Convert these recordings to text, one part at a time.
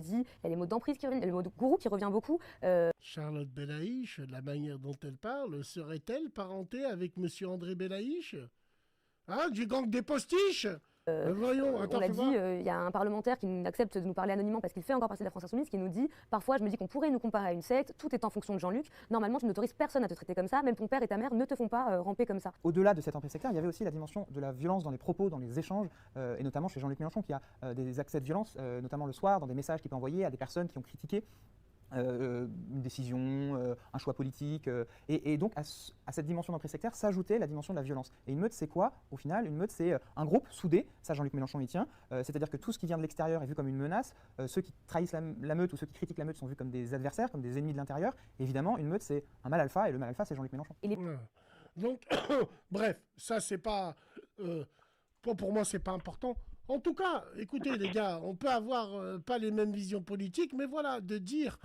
dit, il y a les mots d'emprise qui reviennent, le mot de gourou qui revient beaucoup. Charlotte Belaïch, la manière dont elle parle, serait-elle parentée avec Monsieur André Belaïch? Hein, du gang des postiches? Voyons, attends, On a fais dit, voir. il y a un parlementaire qui accepte de nous parler anonymement parce qu'il fait encore partie de la France Insoumise, qui nous dit, parfois je me dis qu'on pourrait nous comparer à une secte, tout est en fonction de Jean-Luc. Normalement, tu n'autorises personne à te traiter comme ça, même ton père et ta mère ne te font pas ramper comme ça. Au-delà de cette emprise sectaire, il y avait aussi la dimension de la violence dans les propos, dans les échanges, et notamment chez Jean-Luc Mélenchon, qui a des accès de violence, notamment le soir, dans des messages qu'il peut envoyer à des personnes qui ont critiqué une décision, un choix politique. Et donc, à cette dimension d'emprise sectaire s'ajoutait la dimension de la violence. Et une meute, c'est quoi? Au final, une meute, c'est un groupe soudé, ça Jean-Luc Mélenchon y tient, c'est-à-dire que tout ce qui vient de l'extérieur est vu comme une menace, ceux qui trahissent la meute ou ceux qui critiquent la meute sont vus comme des adversaires, comme des ennemis de l'intérieur. Évidemment, une meute, c'est un mal alpha, et le mal alpha, c'est Jean-Luc Mélenchon. Donc, bref, ça c'est pas... pour moi, c'est pas important. En tout cas, écoutez les gars, on peut avoir pas les mêmes visions politiques, mais voilà, de dire...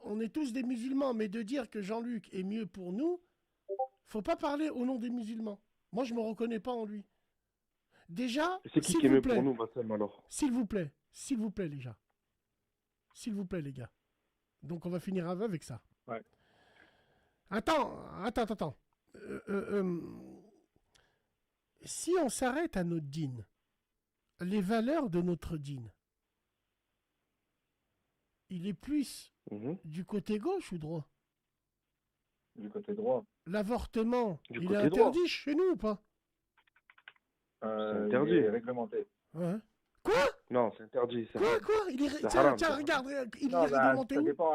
On est tous des musulmans, mais de dire que Jean-Luc est mieux pour nous, faut pas parler au nom des musulmans. Moi, je me reconnais pas en lui. Déjà, C'est qui est mieux pour nous, Bassem, alors? s'il vous plaît, les gens. S'il vous plaît, les gars. Donc, on va finir avec ça. Ouais. Attends. Si on s'arrête à notre dîne, les valeurs de notre dîne, il est plus du côté gauche ou droit? Du côté droit. L'avortement, Du il côté est interdit droit. chez nous ou pas? C'est interdit. Il est réglementé. Ouais. Quoi? Non, c'est interdit. Quoi? Il est... C'est Tiens, haram, tiens, ça. regarde, il Non, est réglementé ça où? dépend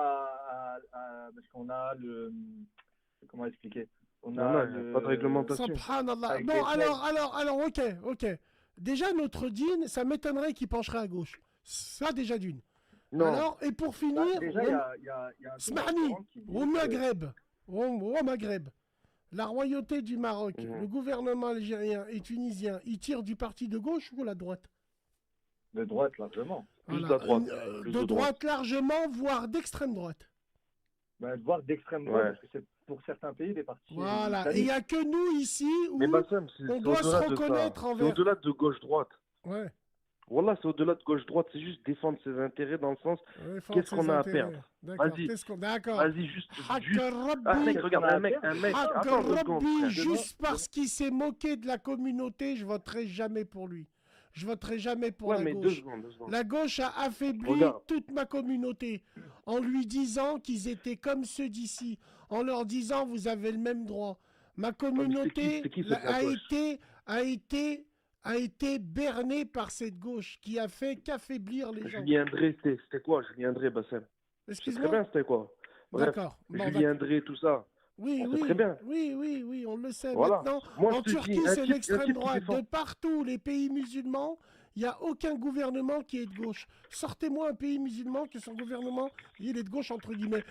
parce qu'on a le... Comment expliquer? On Non, a non, il n'y a pas de réglementation. Subhanallah. Avec Bon, les alors, ok. Déjà, notre dîne, ça m'étonnerait qu'il pencherait à gauche. Ça, déjà d'une. Non. Alors, et pour finir, Déjà, il y a un Smani, qui dit au Maghreb, la royauté du Maroc, le gouvernement algérien et tunisien, ils tirent du parti de gauche ou de la droite? de droite largement. Plus Voilà. de la droite. De droite largement, voire d'extrême droite. Voire d'extrême droite, Ouais. parce que c'est pour certains pays des partis. Voilà. Et il n'y a que nous ici où Mais Bassem, on doit se reconnaître C'est envers... au-delà de gauche-droite. Ouais. Voilà, c'est au-delà de gauche-droite. C'est juste défendre ses intérêts dans le sens, qu'est-ce qu'on a à perdre? D'accord. Vas-y. D'accord. Vas-y, juste. Ah, Rabbi, mec, regarde, un mec. Attends 2 secondes, frère. juste parce qu'il s'est moqué de la communauté, je voterai jamais pour lui. Je voterai jamais pour Ouais, la mais gauche. 2 secondes. La gauche a affaibli Regarde. toute ma communauté en lui disant qu'ils étaient comme ceux d'ici, en leur disant vous avez le même droit. Ma communauté c'est qui cette a gauche? été bernée par cette gauche qui a fait qu'affaiblir les gens. Julien Drey, c'était quoi, Julien Drey, Bassem? C'est très Excuse-moi. bien, c'était quoi? Bref, D'accord. Bon, Julien Drey, tout ça. Oui, C'est très bien. oui, on le sait. Voilà. Maintenant, Moi, en je te Turquie, dis, un c'est type- un l'extrême type qui droite. défend- De partout, les pays musulmans, il n'y a aucun gouvernement qui est de gauche. Sortez-moi un pays musulman que son gouvernement, il est de gauche, entre guillemets.